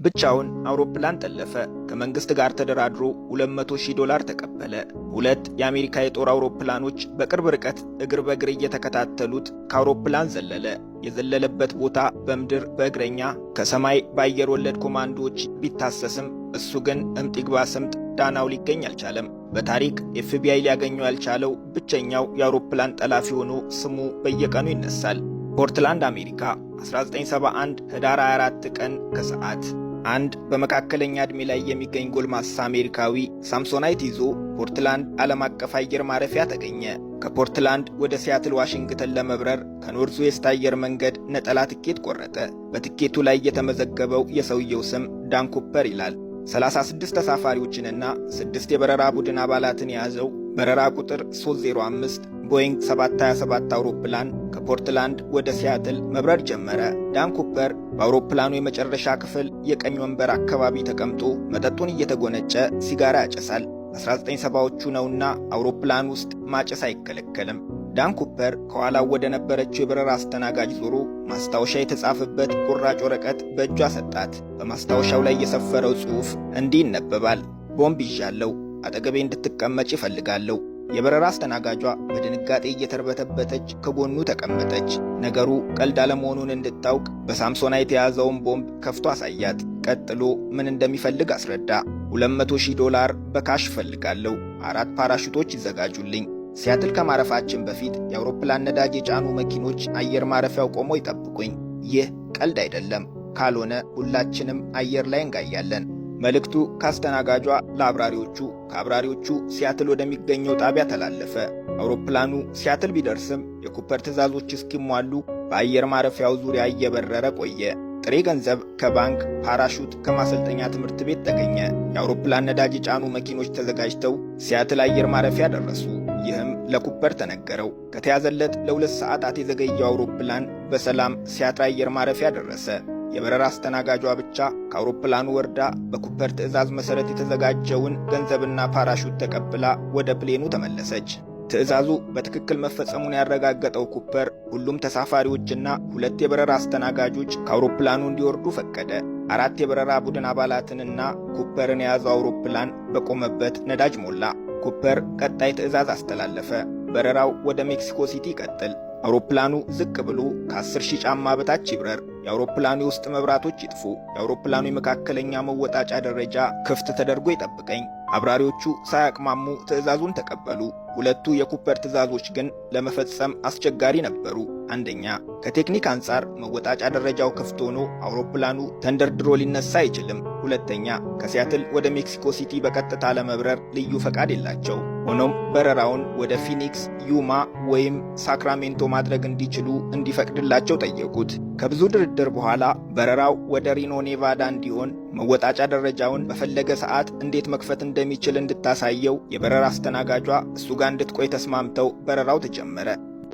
ብቻውን አውሮፕላን ጠለፈ። ከመንግስት ጋር ተደራድሮ $200,000 ተቀበለ። ሁለት የአሜሪካ የጦር አውሮፕላኖች በቅርብ ርቀት እግር በእግር እየተከታተሉት ከአውሮፕላን ዘለለ። የዘለለበት ቦታ በምድር በእግረኛ ከሰማይ በአየር ወለድ ኮማንዶዎች ቢታሰስም እሱ ግን እምጥ ይግባ ስምጥ ዳናው ሊገኝ አልቻለም። በታሪክ ኤፍቢአይ ሊያገኘው ያልቻለው ብቸኛው የአውሮፕላን ጠላፊ ሆኖ ስሙ በየቀኑ ይነሳል። ፖርትላንድ አሜሪካ 1971 ህዳር 24 ቀን ከሰዓት አንድ በመካከለኛ ዕድሜ ላይ የሚገኝ ጎልማሳ አሜሪካዊ ሳምሶናይት ይዞ ፖርትላንድ ዓለም አቀፍ አየር ማረፊያ ተገኘ። ከፖርትላንድ ወደ ሲያትል ዋሽንግተን ለመብረር ከኖርዝ ዌስት አየር መንገድ ነጠላ ትኬት ቆረጠ። በትኬቱ ላይ የተመዘገበው የሰውየው ስም ዳን ኩፐር ይላል። 36 ተሳፋሪዎችንና 6 የበረራ ቡድን አባላትን የያዘው በረራ ቁጥር 305 ቦይንግ 727 አውሮፕላን ከፖርትላንድ ወደ ሲያትል መብረር ጀመረ። ዳን ኩፐር በአውሮፕላኑ የመጨረሻ ክፍል የቀኝ ወንበር አካባቢ ተቀምጦ መጠጡን እየተጎነጨ ሲጋራ ያጨሳል። 1970ዎቹ ነውና አውሮፕላን ውስጥ ማጨስ አይከለከልም። ዳን ኩፐር ከኋላው ወደ ነበረችው የበረራ አስተናጋጅ ዞሮ ማስታወሻ የተጻፈበት ቁራጭ ወረቀት በእጇ ሰጣት። በማስታወሻው ላይ የሰፈረው ጽሑፍ እንዲህ ይነበባል። ቦምብ ይዣለሁ፣ አጠገቤ እንድትቀመጭ ይፈልጋለሁ። የበረራ አስተናጋጇ በድንጋጤ እየተርበተበተች ከጎኑ ተቀመጠች። ነገሩ ቀልድ አለመሆኑን እንድታውቅ በሳምሶናይት የያዘውን ቦምብ ከፍቶ አሳያት። ቀጥሎ ምን እንደሚፈልግ አስረዳ። $200,000 በካሽ እፈልጋለሁ። 4 ፓራሹቶች ይዘጋጁልኝ። ሲያትል ከማረፋችን በፊት የአውሮፕላን ነዳጅ የጫኑ መኪኖች አየር ማረፊያው ቆሞ ይጠብቁኝ። ይህ ቀልድ አይደለም፣ ካልሆነ ሁላችንም አየር ላይ እንጋያለን። መልእክቱ ካስተናጋጇ ለአብራሪዎቹ፣ ከአብራሪዎቹ ሲያትል ወደሚገኘው ጣቢያ ተላለፈ። አውሮፕላኑ ሲያትል ቢደርስም የኩፐር ትዕዛዞች እስኪሟሉ በአየር ማረፊያው ዙሪያ እየበረረ ቆየ። ጥሬ ገንዘብ ከባንክ፣ ፓራሹት ከማሰልጠኛ ትምህርት ቤት ተገኘ። የአውሮፕላን ነዳጅ የጫኑ መኪኖች ተዘጋጅተው ሲያትል አየር ማረፊያ ደረሱ። ይህም ለኩፐር ተነገረው። ከተያዘለት ለ2 ሰዓታት የዘገየው አውሮፕላን በሰላም ሲያትል አየር ማረፊያ ደረሰ። የበረራ አስተናጋጇ ብቻ ከአውሮፕላኑ ወርዳ በኩፐር ትዕዛዝ መሠረት የተዘጋጀውን ገንዘብና ፓራሹት ተቀብላ ወደ ፕሌኑ ተመለሰች። ትዕዛዙ በትክክል መፈጸሙን ያረጋገጠው ኩፐር ሁሉም ተሳፋሪዎችና 2 የበረራ አስተናጋጆች ከአውሮፕላኑ እንዲወርዱ ፈቀደ። 4 የበረራ ቡድን አባላትንና ኩፐርን የያዘው አውሮፕላን በቆመበት ነዳጅ ሞላ። ኩፐር ቀጣይ ትዕዛዝ አስተላለፈ። በረራው ወደ ሜክሲኮ ሲቲ ይቀጥል። አውሮፕላኑ ዝቅ ብሎ ከ10,000 ጫማ በታች ይብረር። የአውሮፕላኑ የውስጥ መብራቶች ይጥፉ። የአውሮፕላኑ የመካከለኛ መወጣጫ ደረጃ ክፍት ተደርጎ ይጠብቀኝ። አብራሪዎቹ ሳያቅማሙ ትዕዛዙን ተቀበሉ። 2 የኩፐር ትዕዛዞች ግን ለመፈጸም አስቸጋሪ ነበሩ። አንደኛ፣ ከቴክኒክ አንጻር መወጣጫ ደረጃው ክፍት ሆኖ አውሮፕላኑ ተንደርድሮ ሊነሳ አይችልም። ሁለተኛ፣ ከሲያትል ወደ ሜክሲኮ ሲቲ በቀጥታ ለመብረር ልዩ ፈቃድ የላቸው። ሆኖም በረራውን ወደ ፊኒክስ፣ ዩማ ወይም ሳክራሜንቶ ማድረግ እንዲችሉ እንዲፈቅድላቸው ጠየቁት። ከብዙ ድርድር በኋላ በረራው ወደ ሪኖ ኔቫዳ እንዲሆን መወጣጫ ደረጃውን በፈለገ ሰዓት እንዴት መክፈት እንደሚችል እንድታሳየው የበረራ አስተናጋጇ እሱ ጋር እንድትቆይ ተስማምተው በረራው ተጀመረ።